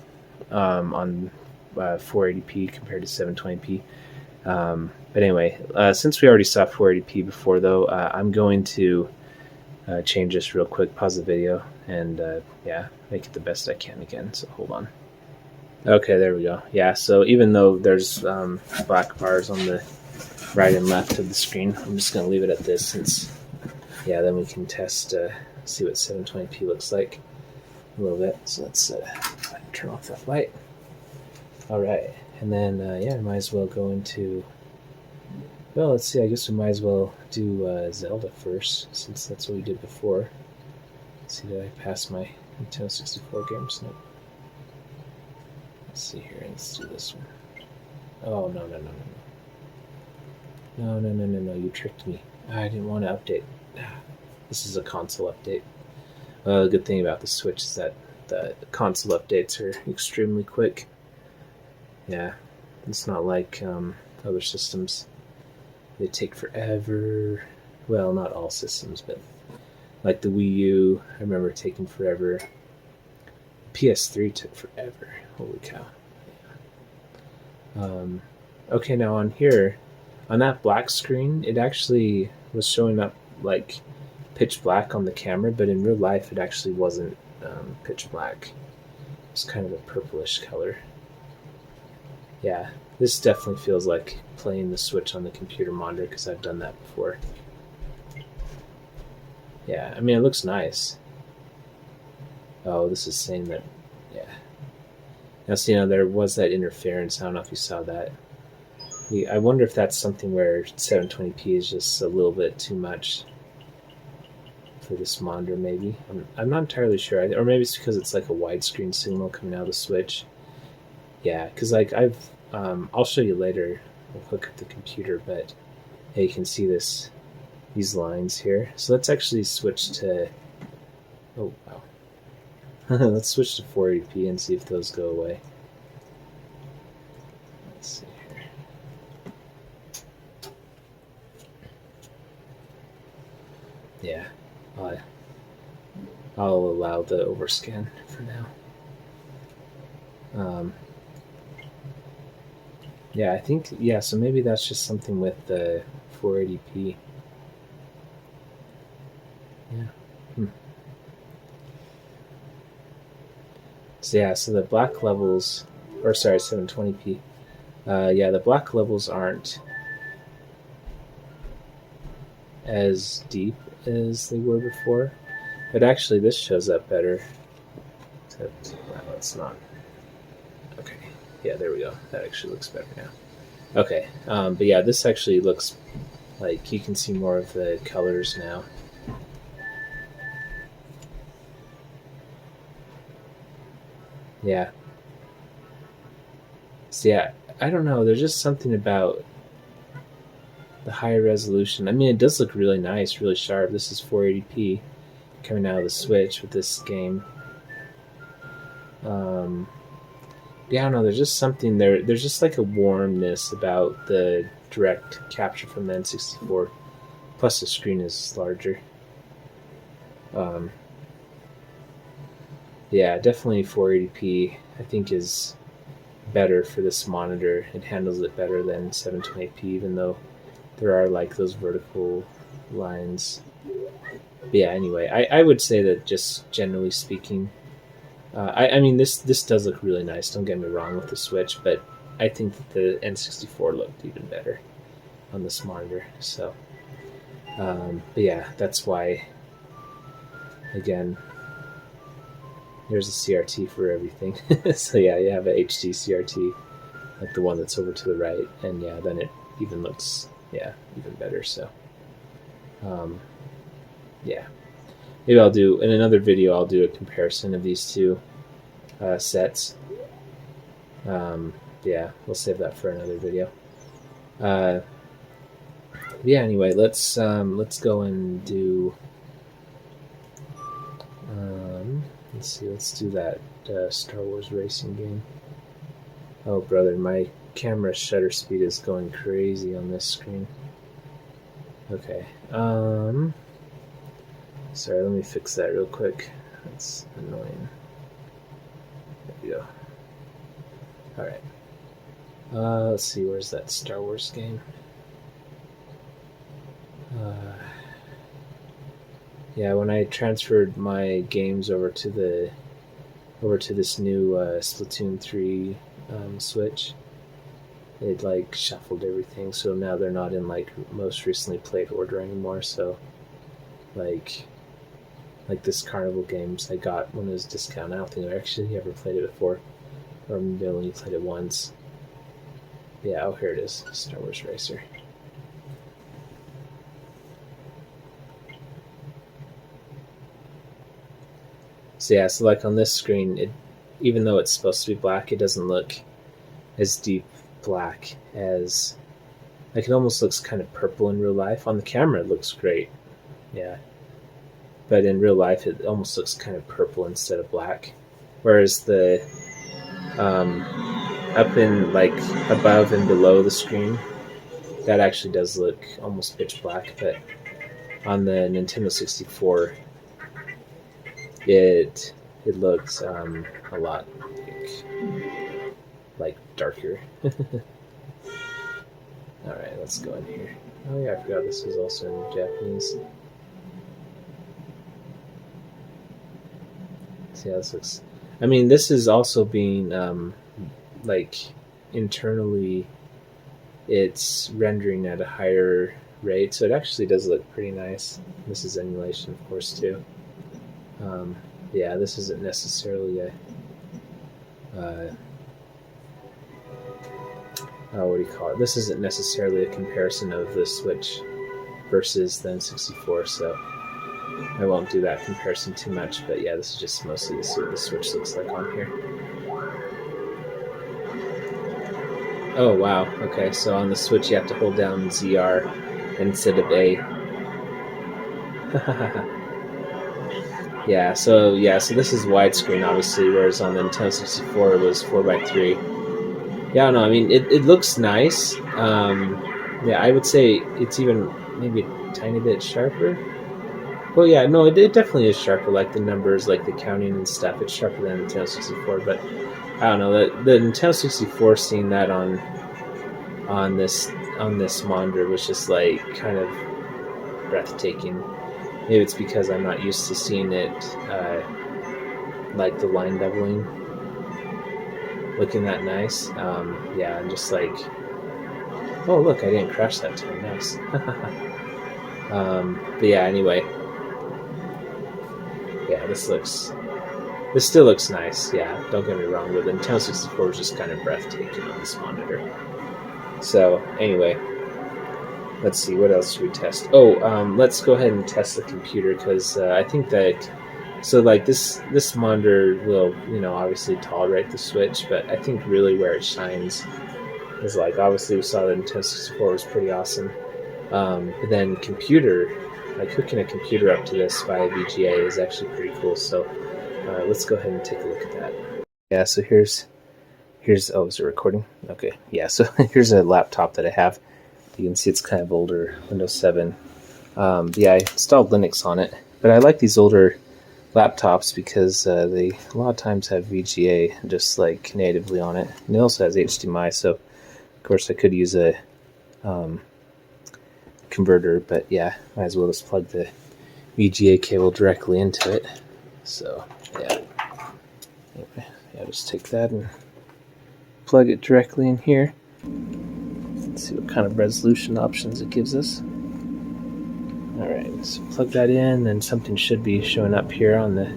on 480p compared to 720p. But anyway, since we already saw 480p before, though, I'm going to change this real quick, pause the video, and make it the best I can again. So hold on. Okay, there we go. Yeah, so even though there's black bars on the right and left of the screen, I'm just going to leave it at this, since, then we can test, see what 720p looks like a little bit. So let's turn off that light. All right, and then, might as well go into, well, let's see, I guess we might as well do Zelda first, since that's what we did before. Let's see, did I pass my Nintendo 64 games? No. Let's see here, let's do this one. Oh, no, you tricked me. I didn't want to update. This is a console update. The good thing about the Switch is that the console updates are extremely quick. Yeah, it's not like other systems. They take forever. Well, not all systems, but like the Wii U, I remember taking forever. PS3 took forever. Holy cow. Okay, now on here, on that black screen, it actually was showing up like pitch black on the camera, but in real life it actually wasn't pitch black. It's kind of a purplish color. Yeah, this definitely feels like playing the Switch on the computer monitor because I've done that before. Yeah, I mean, it looks nice. Oh, this is saying that, yeah. Now, see, there was that interference. I don't know if you saw that. I wonder if that's something where 720p is just a little bit too much for this monitor, maybe. I'm not entirely sure. Or maybe it's because it's like a widescreen signal coming out of the Switch. Yeah, because like I'll show you later. We'll hook up the computer, but hey, you can see these lines here. So let's actually switch to, oh wow. Let's switch to 480p and see if those go away. Let's see here. Yeah, I'll allow the overscan for now. Yeah, I think, yeah, so maybe that's just something with the 480p. Yeah. So yeah, so the black levels, or sorry, 720p. Yeah, the black levels aren't as deep as they were before, but actually this shows up better. Except, well, it's not. Okay, yeah, there we go. That actually looks better now. Okay, but yeah, this actually looks like you can see more of the colors now. Yeah. So yeah, I don't know. There's just something about the higher resolution. I mean, it does look really nice, really sharp. This is 480p coming out of the Switch with this game. Yeah, I don't know. There's just something there. There's just like a warmness about the direct capture from the N64. Plus, the screen is larger. Yeah, definitely 480p. I think is better for this monitor. It handles it better than 720p, even though there are like those vertical lines. But yeah, anyway, I would say that just generally speaking, I mean this does look really nice. Don't get me wrong with the Switch, but I think that the N64 looked even better on this monitor. So, but yeah, that's why. Again, there's a CRT for everything. So yeah, you have a HD CRT, like the one that's over to the right, and yeah, then it even looks even better. So, yeah, maybe I'll do in another video. I'll do a comparison of these two sets. Yeah, we'll save that for another video. Yeah. Anyway, let's go and do. Let's see. Let's do that Star Wars racing game. Oh, brother, my camera shutter speed is going crazy on this screen. Okay. Sorry, let me fix that real quick. That's annoying. There we go. Alright. Let's see, where's that Star Wars game? Yeah, when I transferred my games over to this new Splatoon 3 Switch, it like shuffled everything, so now they're not in like most recently played order anymore. So like this Carnival games I got when it was discount. I don't think I actually ever played it before, or maybe I only played it once. Yeah, oh, here it is, Star Wars Racer. So yeah, so like on this screen, even though it's supposed to be black, it doesn't look as deep black as, like, it almost looks kind of purple in real life. On the camera it looks great, yeah, but in real life it almost looks kind of purple instead of black, whereas the up in like above and below the screen, that actually does look almost pitch black. But on the Nintendo 64, it looks a lot like, like darker. Alright, let's go in here. Oh yeah, I forgot this was also in Japanese. So yeah, this looks... I mean, this is also being, like, internally, it's rendering at a higher rate, so it actually does look pretty nice. This is emulation, of course, too. Yeah, this isn't necessarily a... what do you call it? This isn't necessarily a comparison of the Switch versus the N64, so I won't do that comparison too much, but yeah, this is just mostly what the Switch looks like on here. Oh, wow. Okay, so on the Switch you have to hold down ZR instead of A. So this is widescreen, obviously, whereas on the Nintendo 64 it was 4:3. Yeah, no, I mean, it looks nice. Yeah, I would say it's even maybe a tiny bit sharper. Well, yeah, no, it definitely is sharper, like the numbers, like the counting and stuff. It's sharper than the Nintendo 64, but I don't know, the Nintendo 64, seeing that on this monitor was just like kind of breathtaking. Maybe it's because I'm not used to seeing it like the line beveling looking that nice. Yeah, and just like, oh look, I didn't crash that time. Nice. But yeah, anyway, yeah, this still looks nice. Yeah, don't get me wrong, but the Nintendo 64 was just kind of breathtaking on this monitor. So anyway, let's see, what else should we test? Let's go ahead and test the computer, because I think that, so like this monitor will, obviously tolerate the Switch, but I think really where it shines is, like, obviously we saw the Nintendo 64 was pretty awesome, but then computer, like hooking a computer up to this via VGA is actually pretty cool. So let's go ahead and take a look at that. Yeah, so here's oh, is it recording? Okay, yeah, so here's a laptop that I have. You can see it's kind of older, Windows 7. Yeah, I installed Linux on it, but I like these older laptops because they a lot of times have VGA just like natively on it, and it also has HDMI, so of course I could use a converter, but yeah, might as well just plug the VGA cable directly into it. So yeah, anyway, yeah, just take that and plug it directly in here. Let's see what kind of resolution options it gives us. Alright, so plug that in, and something should be showing up here on the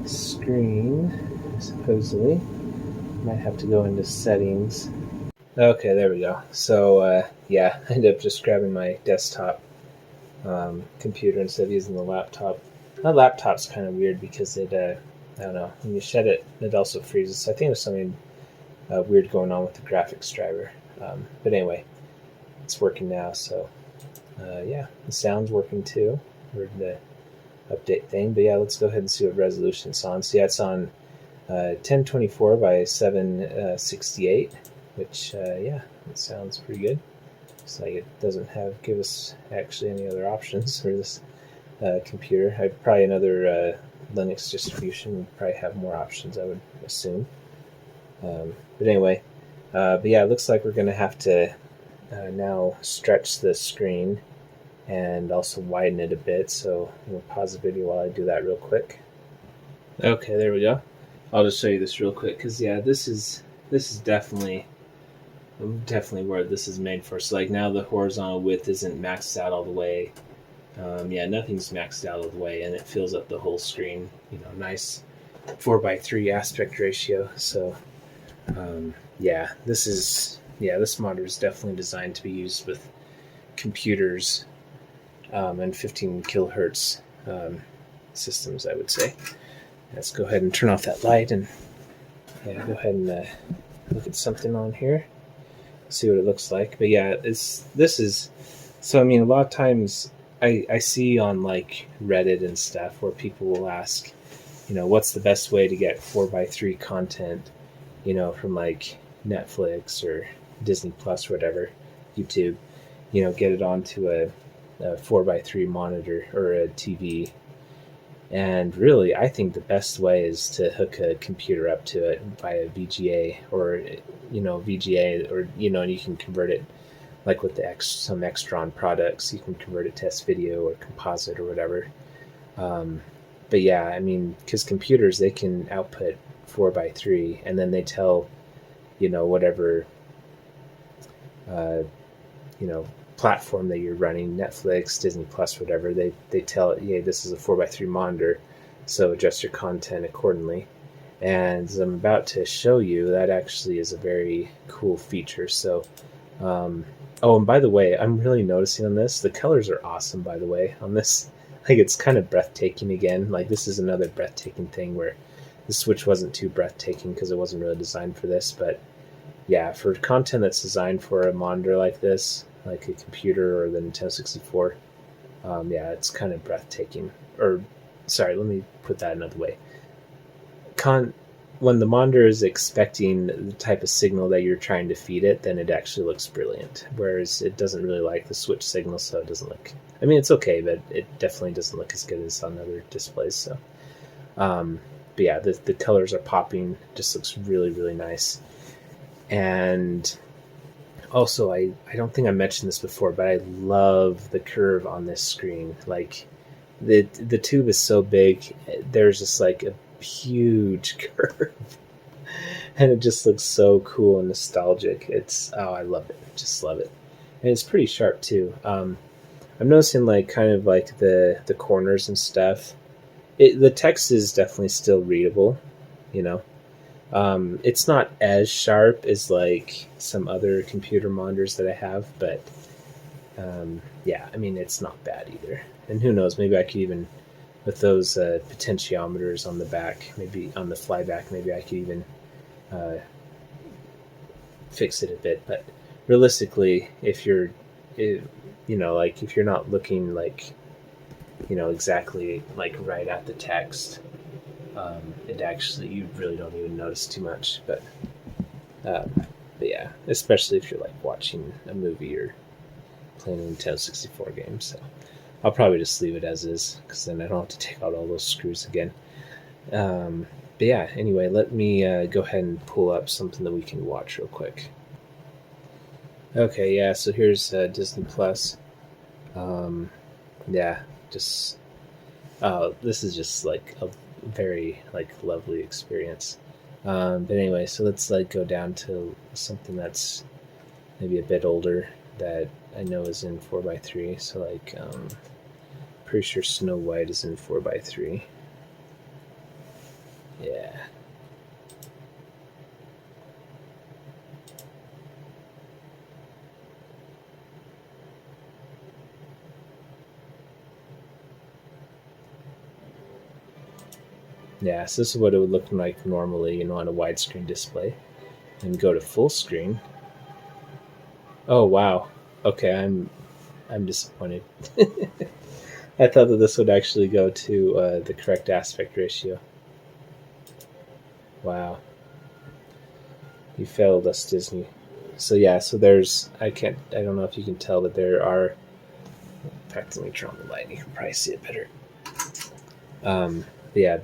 screen, supposedly. Might have to go into settings. Okay, there we go. So, yeah, I ended up just grabbing my desktop computer instead of using the laptop. My laptop's kind of weird because it, I don't know, when you shut it, it also freezes. So I think there's something weird going on with the graphics driver. But anyway, it's working now, so yeah, the sound's working too, or the update thing. But yeah, let's go ahead and see what resolution it's on. So yeah, it's on 1024 by 768, which yeah, it sounds pretty good. Looks like it doesn't give us actually any other options for this computer. Probably another Linux distribution would probably have more options, I would assume. But anyway, but yeah, it looks like we're going to have to now stretch the screen and also widen it a bit. So I'm going to pause the video while I do that real quick. Okay, there we go. I'll just show you this real quick, because yeah, this is definitely where this is made for. So like now the horizontal width isn't maxed out all the way. Yeah, nothing's maxed out all the way, and it fills up the whole screen. Nice 4:3 aspect ratio. So yeah, this monitor is definitely designed to be used with computers and 15 kilohertz systems, I would say. Let's go ahead and turn off that light and yeah, go ahead and look at something on here, see what it looks like. But yeah, so I mean, a lot of times I see on like Reddit and stuff where people will ask, what's the best way to get 4:3 content, from like Netflix or Disney Plus or whatever, YouTube, get it onto a 4:3 monitor or a TV. And really, I think the best way is to hook a computer up to it via VGA or, VGA, or, and you can convert it like with some Extron products, you can convert it to S-video or composite or whatever. But yeah, I mean, because computers, they can output 4x3, and then they tell, whatever, uh, platform that you're running, Netflix, Disney Plus, whatever, they tell it, yeah, this is a 4x3 monitor, so adjust your content accordingly. And as I'm about to show you, that actually is a very cool feature. So, oh, and by the way, I'm really noticing on this, the colors are awesome, by the way, on this. Like, it's kind of breathtaking again. Like, this is another breathtaking thing where the Switch wasn't too breathtaking because it wasn't really designed for this. But yeah, for content that's designed for a monitor like this, like a computer or the Nintendo 64, yeah, it's kind of breathtaking. Or, sorry, let me put that another way. When the monitor is expecting the type of signal that you're trying to feed it, then it actually looks brilliant. Whereas it doesn't really like the Switch signal, so it doesn't look... I mean, it's okay, but it definitely doesn't look as good as on other displays. So, but yeah, the colors are popping. Just looks really, really nice. And also, I don't think I mentioned this before, but I love the curve on this screen. Like, the tube is so big, there's just like a huge curve, and it just looks so cool and nostalgic. I love it. Just love it. And it's pretty sharp too. I'm noticing like kind of like the corners and stuff. The text is definitely still readable, It's not as sharp as like some other computer monitors that I have, but yeah, I mean, it's not bad either. And who knows, maybe I could even, with those potentiometers on the back, maybe on the flyback, maybe I could even fix it a bit. But realistically, if you're not looking like, exactly like right at the text, it actually, you really don't even notice too much. But yeah, especially if you're like watching a movie or playing a Nintendo 64 game. So I'll probably just leave it as is, because then I don't have to take out all those screws again. But yeah, anyway, let me go ahead and pull up something that we can watch real quick. Okay, yeah, so here's Disney Plus. Yeah, just this is just like a very like lovely experience. But anyway, so let's like go down to something that's maybe a bit older that I know is in 4x3. So like, pretty sure Snow White is in 4x3. Yeah. Yeah, so this is what it would look like normally, on a widescreen display. And go to full screen. Oh wow. Okay, I'm disappointed. I thought that this would actually go to the correct aspect ratio. Wow. You failed us, Disney. So yeah, so there's, I don't know if you can tell, but there are, in fact, let me turn on the light, you can probably see it better. Yeah,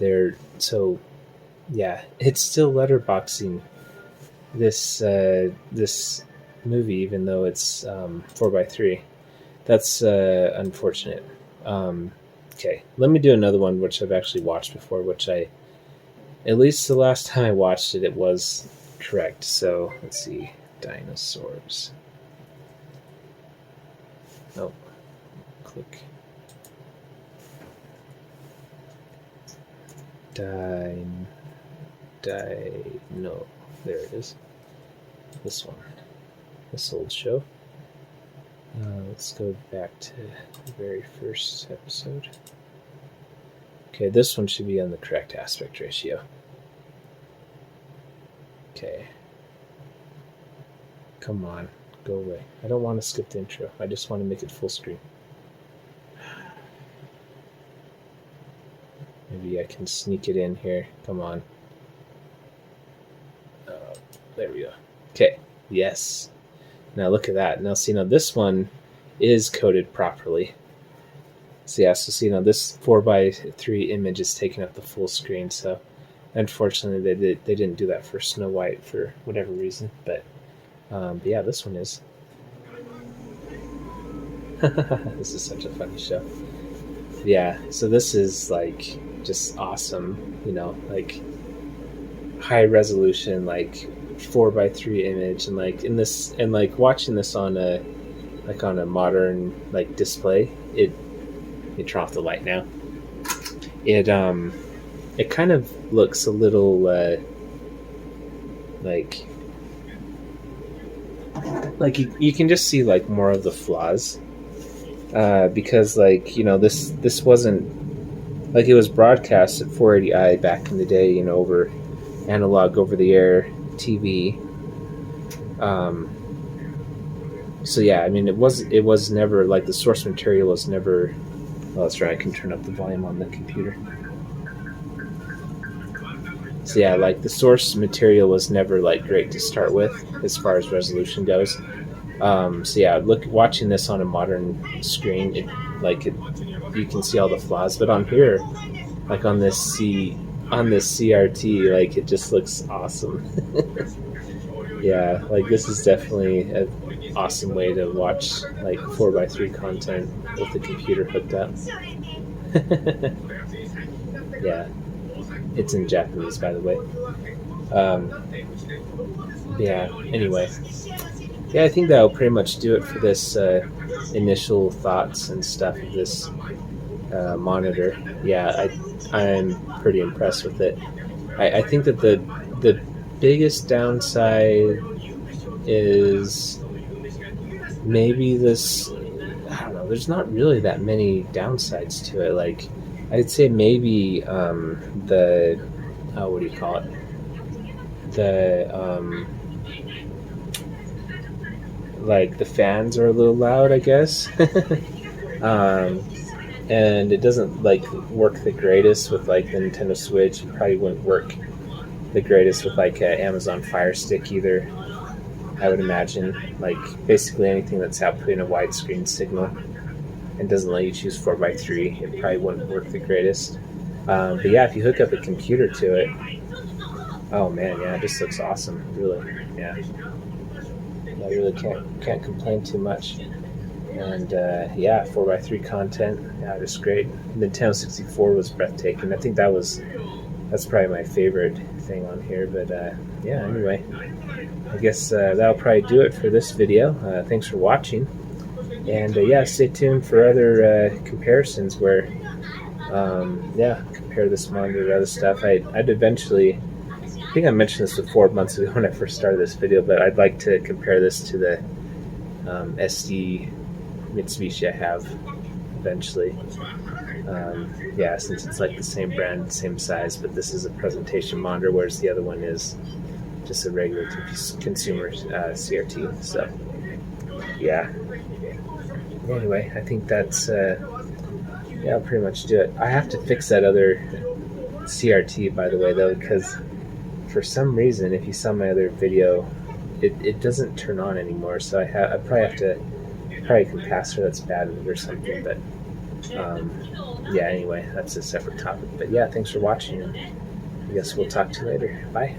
yeah, it's still letterboxing this movie, even though it's 4x3. That's unfortunate. Okay, let me do another one, which I've actually watched before, which at least the last time I watched it, it was correct. So let's see, dinosaurs. Oh, click. No, there it is. This one, this old show. Let's go back to the very first episode. Okay, this one should be on the correct aspect ratio. Okay. Come on, go away. I don't want to skip the intro. I just want to make it full screen. Maybe I can sneak it in here. Come on. There we go. Okay, yes. Now look at that. Now see, now this one is coded properly. So yeah, so you know, this 4:3 image is taking up the full screen. So unfortunately, they didn't do that for Snow White for whatever reason. But yeah, this one is. This is such a funny show. Yeah, so this is like just awesome. You know, like high resolution, like 4:3 image, and like in this, and like watching this on a modern like display, it. Let me turn off the light now. It kind of looks a little like you can just see like more of the flaws because like, you know, this wasn't like, it was broadcast at 480i back in the day, you know, over analog over the air TV. So yeah, I mean, it was never like, the source material was never. Oh, that's right, I can turn up the volume on the computer. So yeah, like the source material was never like great to start with as far as resolution goes. So yeah, watching this on a modern screen, you can see all the flaws. But on here, like on this CRT, like it just looks awesome. Yeah, like this is definitely an awesome way to watch like 4:3 content with the computer hooked up. Yeah, it's in Japanese, by the way. Yeah, anyway. Yeah, I think that'll pretty much do it for this initial thoughts and stuff of this monitor. Yeah, I'm pretty impressed with it. I think that the biggest downside is maybe this. I don't know. There's not really that many downsides to it. Like, I'd say maybe the what do you call it? The like the fans are a little loud, I guess. And it doesn't like work the greatest with like the Nintendo Switch. It probably wouldn't work the greatest with like Amazon Fire Stick either, I would imagine. Like basically anything that's outputting a widescreen signal and doesn't let you choose 4:3, it probably wouldn't work the greatest. But yeah, if you hook up a computer to it, oh man, yeah, it just looks awesome, really. Yeah, I really can't complain too much. And yeah, 4:3 content, yeah, just great. Nintendo 64 was breathtaking. I think that's probably my favorite thing on here. But yeah, anyway, I guess that'll probably do it for this video. Thanks for watching, and yeah, stay tuned for other comparisons where yeah, compare this monitor to other stuff. I'd eventually, I think I mentioned this before months ago when I first started this video, but I'd like to compare this to the SD Mitsubishi I have eventually. Yeah, since it's like the same brand, same size, but this is a presentation monitor, whereas the other one is just a regular consumer CRT. So yeah. Anyway, I think that's yeah, I'll pretty much do it. I have to fix that other CRT, by the way, though, because for some reason, if you saw my other video, it doesn't turn on anymore. So I probably have to, probably a capacitor that's bad or something. But yeah, anyway, that's a separate topic. But yeah, thanks for watching. I guess we'll talk to you later. Bye.